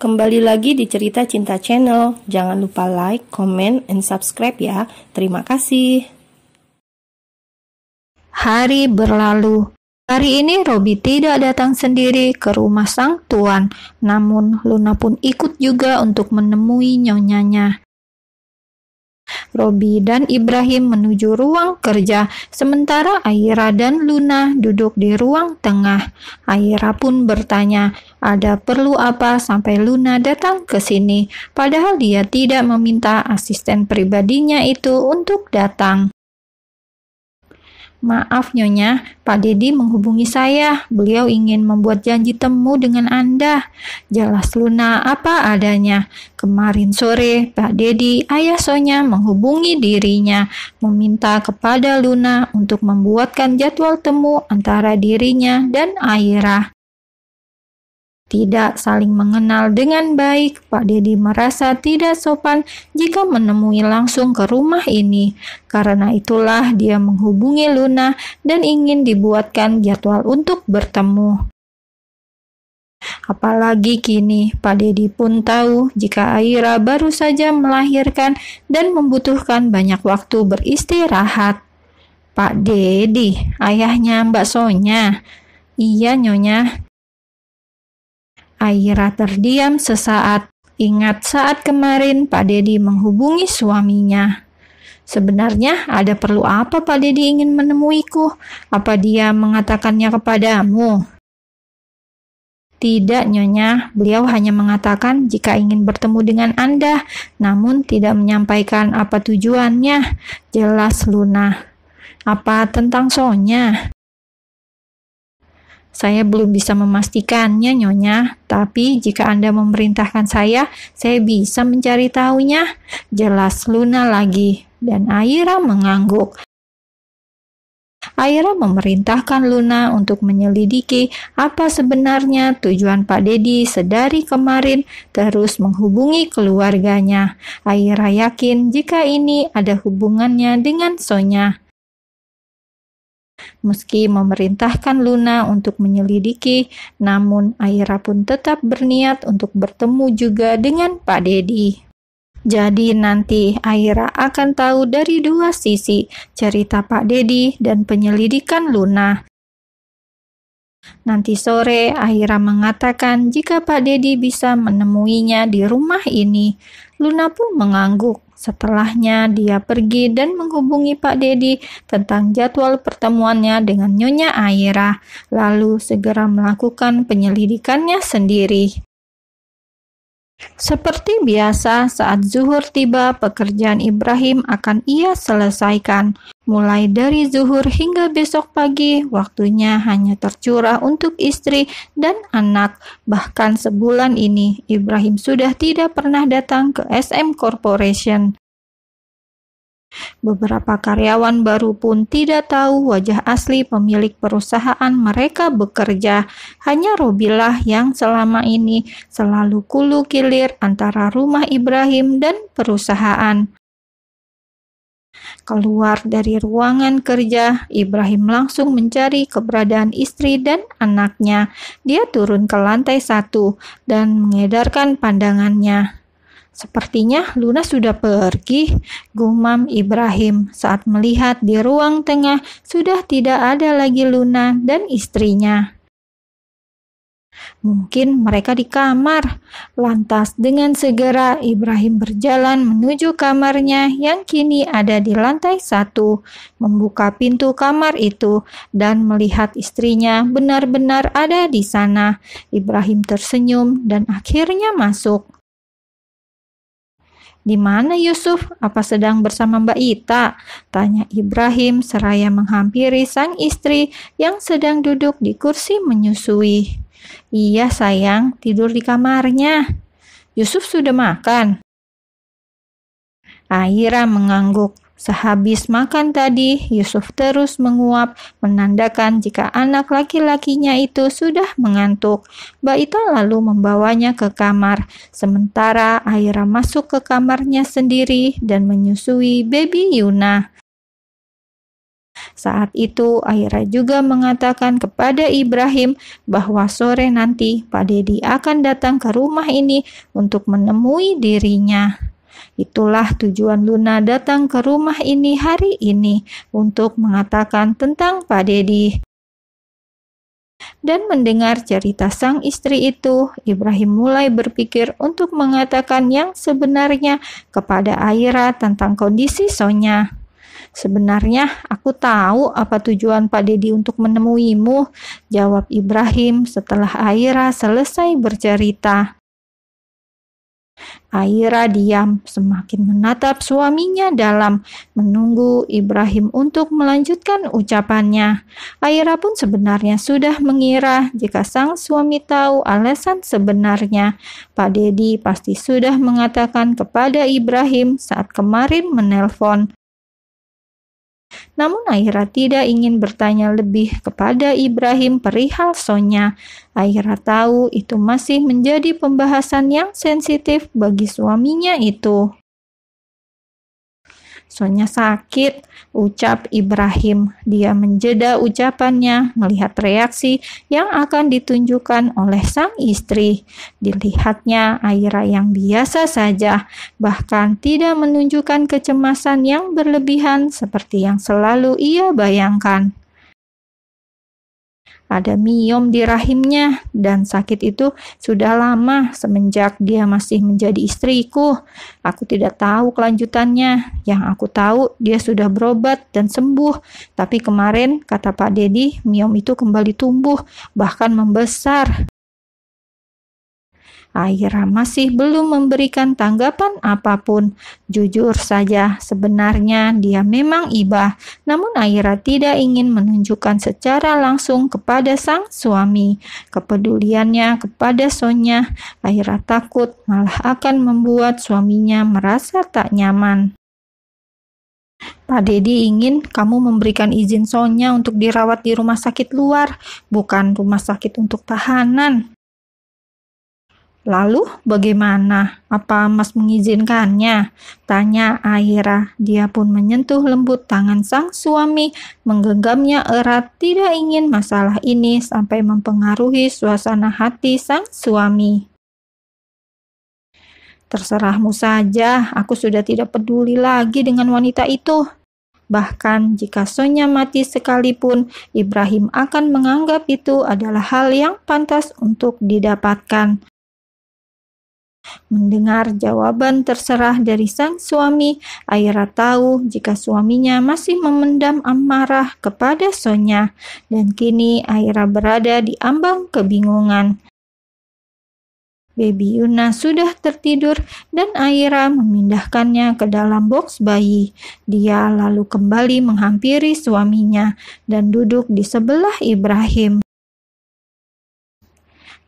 kembali lagi di Cerita Cinta Channel. Jangan lupa like, comment, and subscribe ya. Terima kasih. Hari berlalu. Hari ini Robi tidak datang sendiri ke rumah sang tuan, namun Luna pun ikut juga untuk menemui nyonyanya. Robi dan Ibrahim menuju ruang kerja, sementara Aira dan Luna duduk di ruang tengah. Aira pun bertanya, ada perlu apa sampai Luna datang ke sini, padahal dia tidak meminta asisten pribadinya itu untuk datang. Maaf Nyonya, Pak Dedi menghubungi saya. Beliau ingin membuat janji temu dengan Anda. Jelas Luna apa adanya. Kemarin sore, Pak Dedi, ayah Sonya menghubungi dirinya, meminta kepada Luna untuk membuatkan jadwal temu antara dirinya dan Aira. Tidak saling mengenal dengan baik, Pak Dedi merasa tidak sopan jika menemui langsung ke rumah ini. Karena itulah dia menghubungi Luna dan ingin dibuatkan jadwal untuk bertemu. Apalagi kini, Pak Dedi pun tahu jika Aira baru saja melahirkan dan membutuhkan banyak waktu beristirahat. Pak Dedi, ayahnya Mbak Sonya. Iya, Nyonya. Aira terdiam sesaat. Ingat saat kemarin Pak Dedi menghubungi suaminya. Sebenarnya ada perlu apa Pak Dedi ingin menemuiku? Apa dia mengatakannya kepadamu? Tidak, Nyonya. Beliau hanya mengatakan jika ingin bertemu dengan Anda, namun tidak menyampaikan apa tujuannya. Jelas Luna. Apa tentang Sonya? Saya belum bisa memastikannya, Nyonya. Tapi jika Anda memerintahkan saya bisa mencari tahunya. Jelas Luna lagi. Dan Aira mengangguk. Aira memerintahkan Luna untuk menyelidiki apa sebenarnya tujuan Pak Dedi sedari kemarin terus menghubungi keluarganya. Aira yakin jika ini ada hubungannya dengan Sonya. Meski memerintahkan Luna untuk menyelidiki, namun Aira pun tetap berniat untuk bertemu juga dengan Pak Dedi. Jadi nanti Aira akan tahu dari dua sisi, cerita Pak Dedi dan penyelidikan Luna. Nanti sore Aira mengatakan jika Pak Dedi bisa menemuinya di rumah ini. Luna pun mengangguk. Setelahnya dia pergi dan menghubungi Pak Dedi tentang jadwal pertemuannya dengan Nyonya Aira, lalu segera melakukan penyelidikannya sendiri. Seperti biasa, saat zuhur tiba, pekerjaan Ibrahim akan ia selesaikan. Mulai dari zuhur hingga besok pagi, waktunya hanya tercurah untuk istri dan anak. Bahkan sebulan ini, Ibrahim sudah tidak pernah datang ke SM Corporation. Beberapa karyawan baru pun tidak tahu wajah asli pemilik perusahaan mereka bekerja. Hanya Robilah yang selama ini selalu kulu kilir antara rumah Ibrahim dan perusahaan. Keluar dari ruangan kerja, Ibrahim langsung mencari keberadaan istri dan anaknya. Dia turun ke lantai 1 dan mengedarkan pandangannya. Sepertinya Luna sudah pergi, gumam Ibrahim saat melihat di ruang tengah sudah tidak ada lagi Luna dan istrinya. Mungkin mereka di kamar. Lantas dengan segera Ibrahim berjalan menuju kamarnya yang kini ada di lantai 1, membuka pintu kamar itu dan melihat istrinya benar-benar ada di sana. Ibrahim tersenyum dan akhirnya masuk. Di mana Yusuf? Apa sedang bersama Mbak Ita? Tanya Ibrahim seraya menghampiri sang istri yang sedang duduk di kursi menyusui. Iya sayang, tidur di kamarnya. Yusuf sudah makan? Aira mengangguk. Sehabis makan tadi, Yusuf terus menguap, menandakan jika anak laki-lakinya itu sudah mengantuk. Mbak Ita lalu membawanya ke kamar, sementara Aira masuk ke kamarnya sendiri dan menyusui baby Yuna. Saat itu Aira juga mengatakan kepada Ibrahim bahwa sore nanti Pak Dedi akan datang ke rumah ini untuk menemui dirinya. Itulah tujuan Luna datang ke rumah ini hari ini, untuk mengatakan tentang Pak Dedi. Dan mendengar cerita sang istri itu, Ibrahim mulai berpikir untuk mengatakan yang sebenarnya kepada Aira tentang kondisi Sonya. "Sebenarnya aku tahu apa tujuan Pak Dedi untuk menemuimu," jawab Ibrahim setelah Aira selesai bercerita. Aira diam, semakin menatap suaminya dalam, menunggu Ibrahim untuk melanjutkan ucapannya. Aira pun sebenarnya sudah mengira jika sang suami tahu alasan sebenarnya. Pak Dedi pasti sudah mengatakan kepada Ibrahim saat kemarin menelpon. Namun Aira tidak ingin bertanya lebih kepada Ibrahim perihal Sonya. Aira tahu itu masih menjadi pembahasan yang sensitif bagi suaminya itu. "Sonya sakit," ucap Ibrahim. Dia menjeda ucapannya melihat reaksi yang akan ditunjukkan oleh sang istri. Dilihatnya Aira yang biasa saja, bahkan tidak menunjukkan kecemasan yang berlebihan seperti yang selalu ia bayangkan. Ada miom di rahimnya, dan sakit itu sudah lama semenjak dia masih menjadi istriku. Aku tidak tahu kelanjutannya. Yang aku tahu dia sudah berobat dan sembuh. Tapi kemarin, kata Pak Dedi, miom itu kembali tumbuh, bahkan membesar. Aira masih belum memberikan tanggapan apapun. Jujur saja, sebenarnya dia memang iba, namun Aira tidak ingin menunjukkan secara langsung kepada sang suami. Kepeduliannya kepada Sonya, Aira takut malah akan membuat suaminya merasa tak nyaman. "Pak Dedi ingin kamu memberikan izin Sonya untuk dirawat di rumah sakit luar, bukan rumah sakit untuk tahanan." "Lalu bagaimana? Apa Mas mengizinkannya?" tanya Aira. Dia pun menyentuh lembut tangan sang suami, menggenggamnya erat, tidak ingin masalah ini sampai mempengaruhi suasana hati sang suami. "Terserahmu saja, aku sudah tidak peduli lagi dengan wanita itu. Bahkan jika Sonya mati sekalipun, Ibrahim akan menganggap itu adalah hal yang pantas untuk didapatkan." Mendengar jawaban terserah dari sang suami, Aira tahu jika suaminya masih memendam amarah kepada Sonya, dan kini Aira berada di ambang kebingungan. Baby Yuna sudah tertidur dan Aira memindahkannya ke dalam boks bayi. Dia lalu kembali menghampiri suaminya dan duduk di sebelah Ibrahim.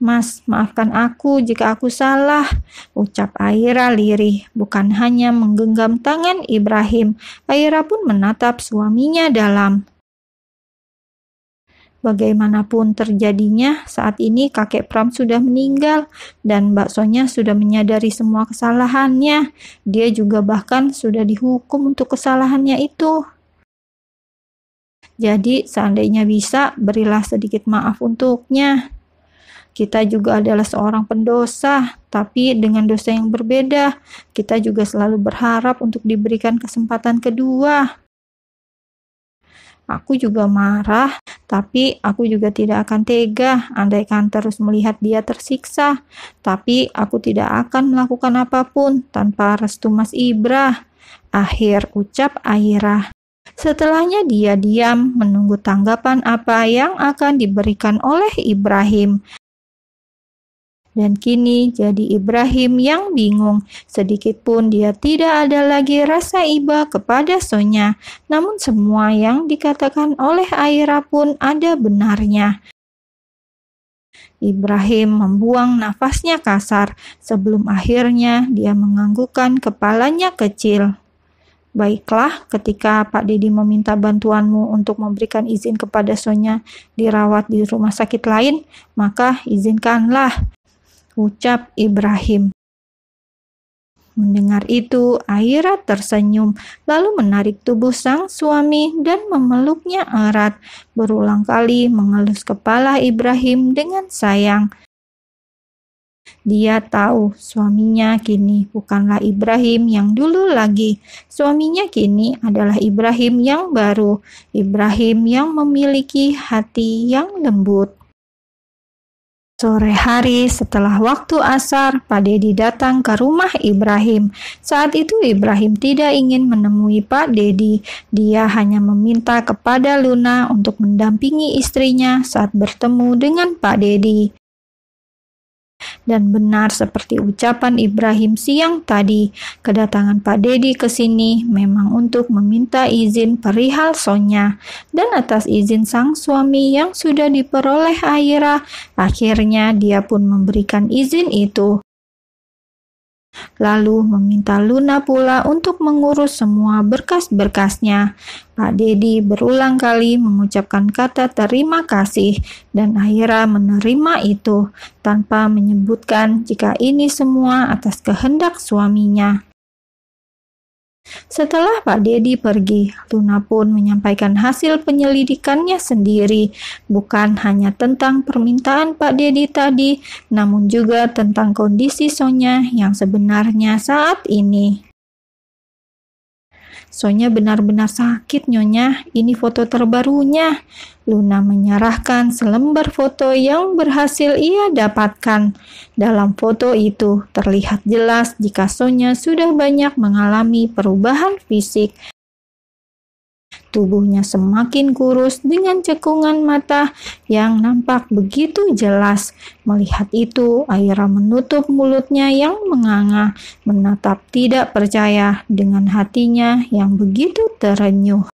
"Mas, maafkan aku jika aku salah," ucap Aira lirih. Bukan hanya menggenggam tangan Ibrahim, Aira pun menatap suaminya dalam. Bagaimanapun terjadinya, saat ini kakek Pram sudah meninggal dan Mbak Sonya sudah menyadari semua kesalahannya. Dia juga bahkan sudah dihukum untuk kesalahannya itu. Jadi, seandainya bisa, berilah sedikit maaf untuknya. Kita juga adalah seorang pendosa, tapi dengan dosa yang berbeda. Kita juga selalu berharap untuk diberikan kesempatan kedua. Aku juga marah, tapi aku juga tidak akan tega andaikan terus melihat dia tersiksa. Tapi aku tidak akan melakukan apapun tanpa restu Mas Ibra. Akhir ucap Aira. Setelahnya dia diam menunggu tanggapan apa yang akan diberikan oleh Ibrahim. Dan kini jadi Ibrahim yang bingung. Sedikit pun dia tidak ada lagi rasa iba kepada Sonya. Namun semua yang dikatakan oleh Aira pun ada benarnya. Ibrahim membuang nafasnya kasar sebelum akhirnya dia menganggukkan kepalanya kecil. "Baiklah, ketika Pak Dedi meminta bantuanmu untuk memberikan izin kepada Sonya dirawat di rumah sakit lain, maka izinkanlah," ucap Ibrahim. Mendengar itu, Aira tersenyum, lalu menarik tubuh sang suami dan memeluknya erat, berulang kali mengelus kepala Ibrahim dengan sayang. Dia tahu suaminya kini bukanlah Ibrahim yang dulu lagi. Suaminya kini adalah Ibrahim yang baru, Ibrahim yang memiliki hati yang lembut. Sore hari setelah waktu asar, Pak Dedi datang ke rumah Ibrahim. Saat itu Ibrahim tidak ingin menemui Pak Dedi. Dia hanya meminta kepada Luna untuk mendampingi istrinya saat bertemu dengan Pak Dedi. Dan benar seperti ucapan Ibrahim siang tadi, kedatangan Pak Dedi ke sini memang untuk meminta izin perihal Sonya. Dan atas izin sang suami yang sudah diperoleh Aira, akhirnya dia pun memberikan izin itu. Lalu meminta Luna pula untuk mengurus semua berkas-berkasnya. Pak Dedi berulang kali mengucapkan kata terima kasih dan Aira menerima itu tanpa menyebutkan jika ini semua atas kehendak suaminya. Setelah Pak Dedi pergi, Luna pun menyampaikan hasil penyelidikannya sendiri, bukan hanya tentang permintaan Pak Dedi tadi, namun juga tentang kondisi Sonya yang sebenarnya saat ini. Sonya benar-benar sakit, Nyonya. Ini foto terbarunya. Luna menyerahkan selembar foto yang berhasil ia dapatkan. Dalam foto itu terlihat jelas jika Sonya sudah banyak mengalami perubahan fisik. Tubuhnya semakin kurus dengan cekungan mata yang nampak begitu jelas. Melihat itu, Aira menutup mulutnya yang menganga, menatap tidak percaya dengan hatinya yang begitu terenyuh.